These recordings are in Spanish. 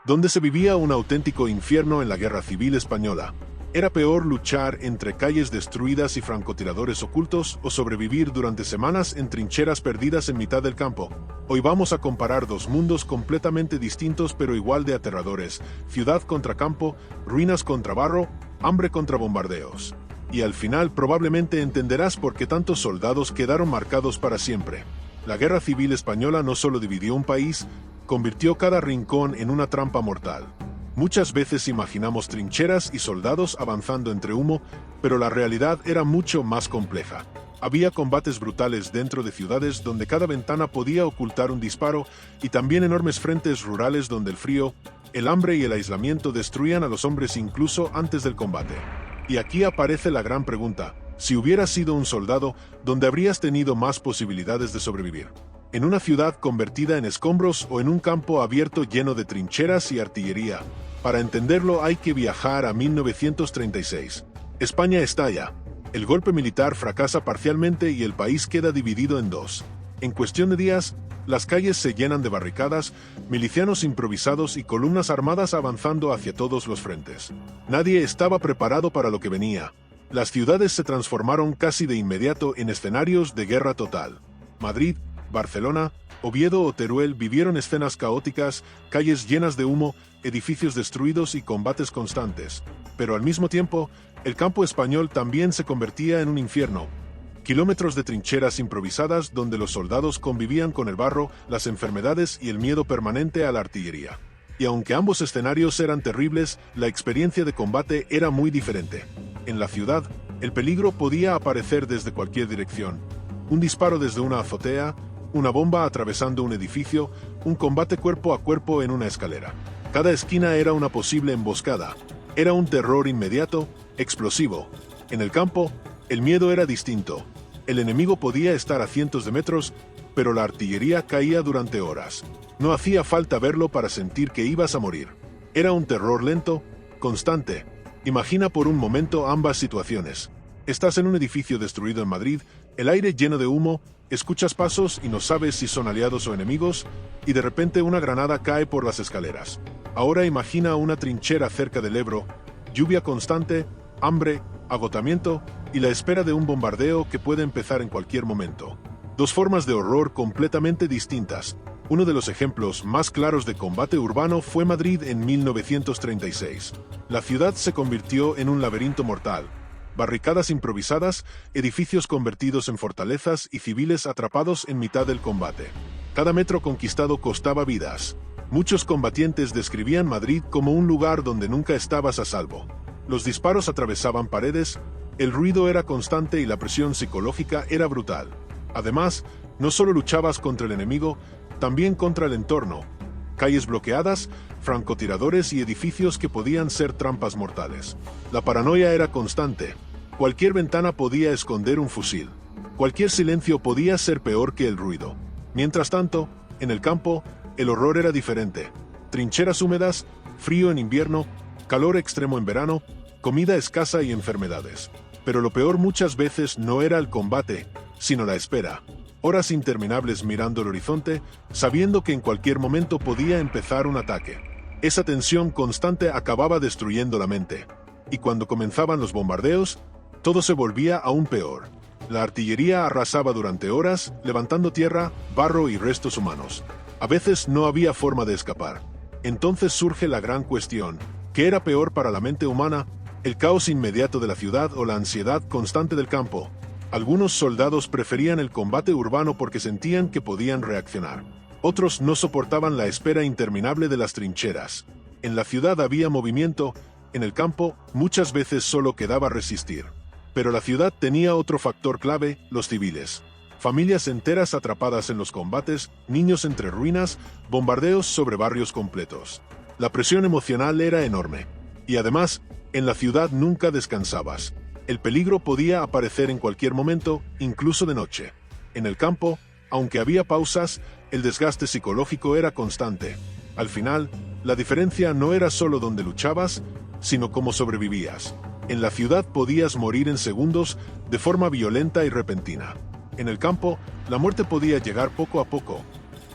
donde se vivía un auténtico infierno en la Guerra Civil Española. Era peor luchar entre calles destruidas y francotiradores ocultos o sobrevivir durante semanas en trincheras perdidas en mitad del campo. Hoy vamos a comparar dos mundos completamente distintos pero igual de aterradores: ciudad contra campo, ruinas contra barro, hambre contra bombardeos. Y al final probablemente entenderás por qué tantos soldados quedaron marcados para siempre. La Guerra Civil Española no solo dividió un país, convirtió cada rincón en una trampa mortal. Muchas veces imaginamos trincheras y soldados avanzando entre humo, pero la realidad era mucho más compleja. Había combates brutales dentro de ciudades donde cada ventana podía ocultar un disparo, y también enormes frentes rurales donde el frío, el hambre y el aislamiento destruían a los hombres incluso antes del combate. Y aquí aparece la gran pregunta: si hubieras sido un soldado, ¿dónde habrías tenido más posibilidades de sobrevivir? ¿En una ciudad convertida en escombros o en un campo abierto lleno de trincheras y artillería? Para entenderlo hay que viajar a 1936. España estalla. El golpe militar fracasa parcialmente y el país queda dividido en dos. En cuestión de días, las calles se llenan de barricadas, milicianos improvisados y columnas armadas avanzando hacia todos los frentes. Nadie estaba preparado para lo que venía. Las ciudades se transformaron casi de inmediato en escenarios de guerra total. Madrid, Barcelona, Oviedo o Teruel vivieron escenas caóticas, calles llenas de humo, edificios destruidos y combates constantes. Pero al mismo tiempo, el campo español también se convertía en un infierno. Kilómetros de trincheras improvisadas donde los soldados convivían con el barro, las enfermedades y el miedo permanente a la artillería. Y aunque ambos escenarios eran terribles, la experiencia de combate era muy diferente. En la ciudad, el peligro podía aparecer desde cualquier dirección. Un disparo desde una azotea, una bomba atravesando un edificio, un combate cuerpo a cuerpo en una escalera. Cada esquina era una posible emboscada. Era un terror inmediato, explosivo. En el campo, el miedo era distinto. El enemigo podía estar a cientos de metros, pero la artillería caía durante horas. No hacía falta verlo para sentir que ibas a morir. Era un terror lento, constante. Imagina por un momento ambas situaciones. Estás en un edificio destruido en Madrid, el aire lleno de humo, escuchas pasos y no sabes si son aliados o enemigos, y de repente una granada cae por las escaleras. Ahora imagina una trinchera cerca del Ebro, lluvia constante, hambre, agotamiento y la espera de un bombardeo que puede empezar en cualquier momento. Dos formas de horror completamente distintas. Uno de los ejemplos más claros de combate urbano fue Madrid en 1936. La ciudad se convirtió en un laberinto mortal. Barricadas improvisadas, edificios convertidos en fortalezas y civiles atrapados en mitad del combate. Cada metro conquistado costaba vidas. Muchos combatientes describían Madrid como un lugar donde nunca estabas a salvo. Los disparos atravesaban paredes, el ruido era constante y la presión psicológica era brutal. Además, no solo luchabas contra el enemigo, también contra el entorno. Calles bloqueadas, francotiradores y edificios que podían ser trampas mortales. La paranoia era constante. Cualquier ventana podía esconder un fusil. Cualquier silencio podía ser peor que el ruido. Mientras tanto, en el campo, el horror era diferente. Trincheras húmedas, frío en invierno, calor extremo en verano, comida escasa y enfermedades. Pero lo peor muchas veces no era el combate, sino la espera. Horas interminables mirando el horizonte, sabiendo que en cualquier momento podía empezar un ataque. Esa tensión constante acababa destruyendo la mente. Y cuando comenzaban los bombardeos, todo se volvía aún peor. La artillería arrasaba durante horas, levantando tierra, barro y restos humanos. A veces no había forma de escapar. Entonces surge la gran cuestión: ¿qué era peor para la mente humana? ¿El caos inmediato de la ciudad o la ansiedad constante del campo? Algunos soldados preferían el combate urbano porque sentían que podían reaccionar. Otros no soportaban la espera interminable de las trincheras. En la ciudad había movimiento, en el campo muchas veces solo quedaba resistir. Pero la ciudad tenía otro factor clave: los civiles. Familias enteras atrapadas en los combates, niños entre ruinas, bombardeos sobre barrios completos. La presión emocional era enorme. Y además, en la ciudad nunca descansabas. El peligro podía aparecer en cualquier momento, incluso de noche. En el campo, aunque había pausas, el desgaste psicológico era constante. Al final, la diferencia no era solo dónde luchabas, sino cómo sobrevivías. En la ciudad podías morir en segundos, de forma violenta y repentina. En el campo, la muerte podía llegar poco a poco,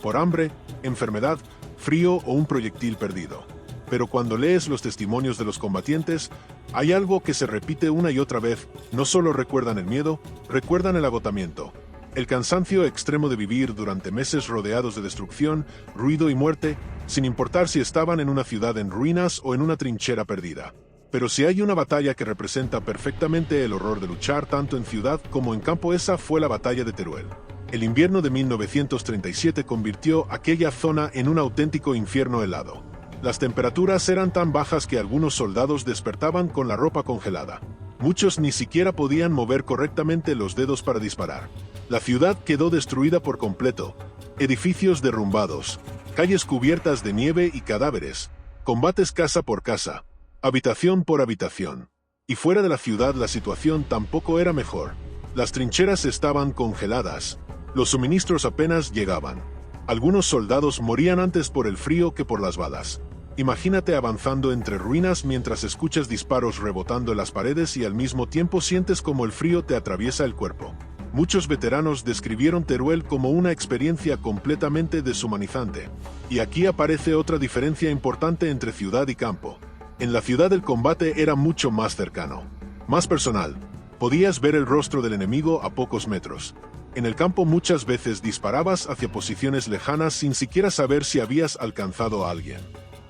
por hambre, enfermedad, frío o un proyectil perdido. Pero cuando lees los testimonios de los combatientes, hay algo que se repite una y otra vez: no solo recuerdan el miedo, recuerdan el agotamiento. El cansancio extremo de vivir durante meses rodeados de destrucción, ruido y muerte, sin importar si estaban en una ciudad en ruinas o en una trinchera perdida. Pero si hay una batalla que representa perfectamente el horror de luchar tanto en ciudad como en campo, esa fue la batalla de Teruel. El invierno de 1937 convirtió aquella zona en un auténtico infierno helado. Las temperaturas eran tan bajas que algunos soldados despertaban con la ropa congelada. Muchos ni siquiera podían mover correctamente los dedos para disparar. La ciudad quedó destruida por completo. Edificios derrumbados, calles cubiertas de nieve y cadáveres, combates casa por casa, habitación por habitación. Y fuera de la ciudad la situación tampoco era mejor. Las trincheras estaban congeladas. Los suministros apenas llegaban. Algunos soldados morían antes por el frío que por las balas. Imagínate avanzando entre ruinas mientras escuchas disparos rebotando en las paredes y al mismo tiempo sientes como el frío te atraviesa el cuerpo. Muchos veteranos describieron Teruel como una experiencia completamente deshumanizante. Y aquí aparece otra diferencia importante entre ciudad y campo. En la ciudad el combate era mucho más cercano, más personal. Podías ver el rostro del enemigo a pocos metros. En el campo muchas veces disparabas hacia posiciones lejanas sin siquiera saber si habías alcanzado a alguien.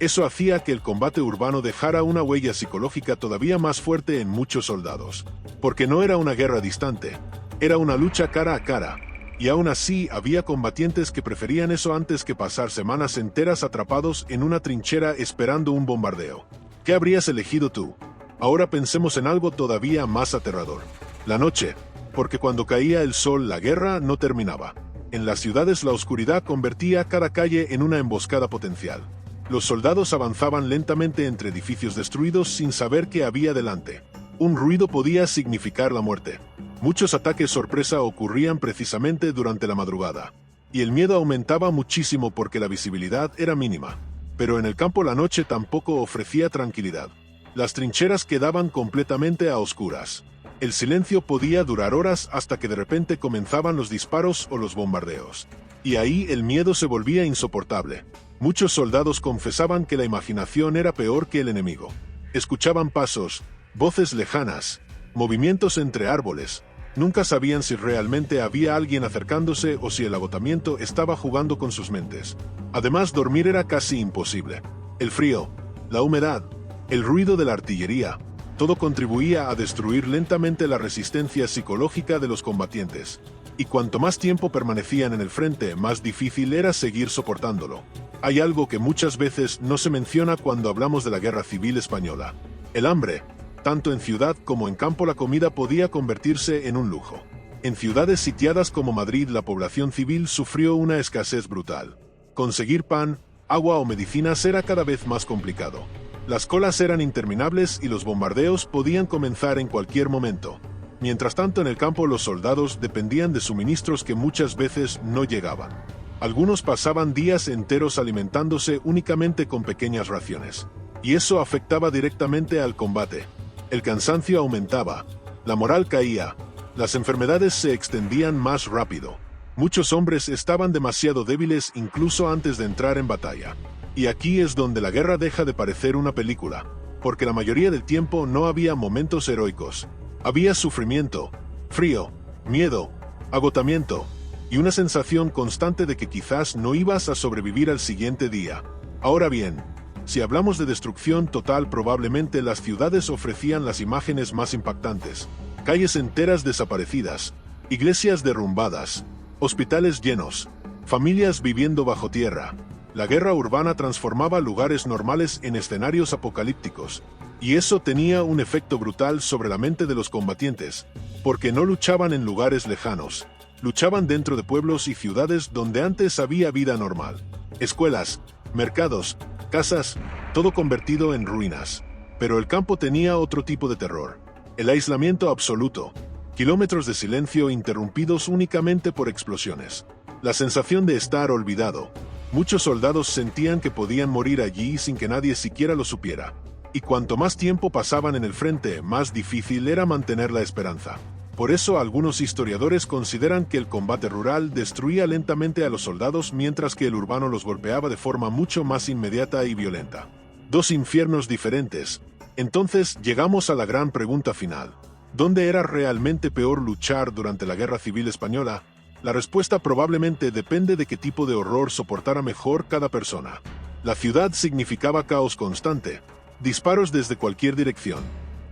Eso hacía que el combate urbano dejara una huella psicológica todavía más fuerte en muchos soldados. Porque no era una guerra distante, era una lucha cara a cara. Y aún así había combatientes que preferían eso antes que pasar semanas enteras atrapados en una trinchera esperando un bombardeo. ¿Qué habrías elegido tú? Ahora pensemos en algo todavía más aterrador. La noche, porque cuando caía el sol la guerra no terminaba. En las ciudades la oscuridad convertía cada calle en una emboscada potencial. Los soldados avanzaban lentamente entre edificios destruidos sin saber qué había delante. Un ruido podía significar la muerte. Muchos ataques sorpresa ocurrían precisamente durante la madrugada. Y el miedo aumentaba muchísimo porque la visibilidad era mínima. Pero en el campo la noche tampoco ofrecía tranquilidad. Las trincheras quedaban completamente a oscuras. El silencio podía durar horas hasta que de repente comenzaban los disparos o los bombardeos. Y ahí el miedo se volvía insoportable. Muchos soldados confesaban que la imaginación era peor que el enemigo. Escuchaban pasos, voces lejanas, movimientos entre árboles. Nunca sabían si realmente había alguien acercándose o si el agotamiento estaba jugando con sus mentes. Además, dormir era casi imposible. El frío, la humedad, el ruido de la artillería, todo contribuía a destruir lentamente la resistencia psicológica de los combatientes. Y cuanto más tiempo permanecían en el frente, más difícil era seguir soportándolo. Hay algo que muchas veces no se menciona cuando hablamos de la Guerra Civil Española: el hambre. Tanto en ciudad como en campo la comida podía convertirse en un lujo. En ciudades sitiadas como Madrid la población civil sufrió una escasez brutal. Conseguir pan, agua o medicinas era cada vez más complicado. Las colas eran interminables y los bombardeos podían comenzar en cualquier momento. Mientras tanto, en el campo los soldados dependían de suministros que muchas veces no llegaban. Algunos pasaban días enteros alimentándose únicamente con pequeñas raciones. Y eso afectaba directamente al combate. El cansancio aumentaba, la moral caía, las enfermedades se extendían más rápido. Muchos hombres estaban demasiado débiles incluso antes de entrar en batalla. Y aquí es donde la guerra deja de parecer una película, porque la mayoría del tiempo no había momentos heroicos. Había sufrimiento, frío, miedo, agotamiento, y una sensación constante de que quizás no ibas a sobrevivir al siguiente día. Ahora bien, si hablamos de destrucción total, probablemente las ciudades ofrecían las imágenes más impactantes. Calles enteras desaparecidas, iglesias derrumbadas, hospitales llenos, familias viviendo bajo tierra. La guerra urbana transformaba lugares normales en escenarios apocalípticos, y eso tenía un efecto brutal sobre la mente de los combatientes, porque no luchaban en lugares lejanos, luchaban dentro de pueblos y ciudades donde antes había vida normal. Escuelas, mercados, casas, todo convertido en ruinas. Pero el campo tenía otro tipo de terror: el aislamiento absoluto, kilómetros de silencio interrumpidos únicamente por explosiones. La sensación de estar olvidado. Muchos soldados sentían que podían morir allí sin que nadie siquiera lo supiera. Y cuanto más tiempo pasaban en el frente, más difícil era mantener la esperanza. Por eso algunos historiadores consideran que el combate rural destruía lentamente a los soldados mientras que el urbano los golpeaba de forma mucho más inmediata y violenta. Dos infiernos diferentes. Entonces llegamos a la gran pregunta final. ¿Dónde era realmente peor luchar durante la Guerra Civil Española? La respuesta probablemente depende de qué tipo de horror soportara mejor cada persona. La ciudad significaba caos constante, disparos desde cualquier dirección,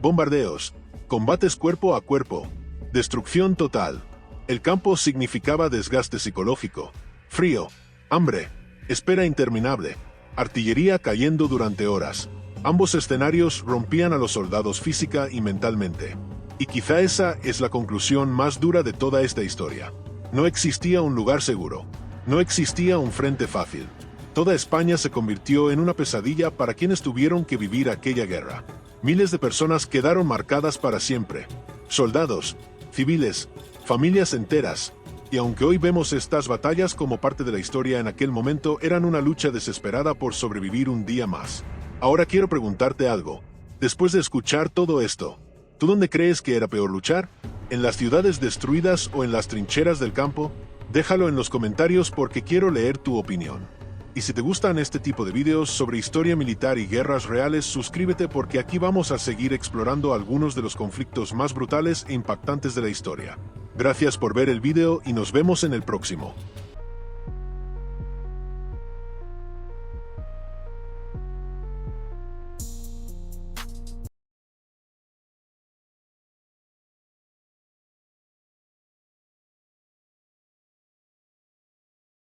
bombardeos, combates cuerpo a cuerpo, destrucción total. El campo significaba desgaste psicológico, frío, hambre, espera interminable, artillería cayendo durante horas. Ambos escenarios rompían a los soldados física y mentalmente. Y quizá esa es la conclusión más dura de toda esta historia. No existía un lugar seguro. No existía un frente fácil. Toda España se convirtió en una pesadilla para quienes tuvieron que vivir aquella guerra. Miles de personas quedaron marcadas para siempre. Soldados, civiles, familias enteras. Y aunque hoy vemos estas batallas como parte de la historia, en aquel momento eran una lucha desesperada por sobrevivir un día más. Ahora quiero preguntarte algo. Después de escuchar todo esto, ¿tú dónde crees que era peor luchar? ¿En las ciudades destruidas o en las trincheras del campo? Déjalo en los comentarios porque quiero leer tu opinión. Y si te gustan este tipo de videos sobre historia militar y guerras reales, suscríbete porque aquí vamos a seguir explorando algunos de los conflictos más brutales e impactantes de la historia. Gracias por ver el video y nos vemos en el próximo.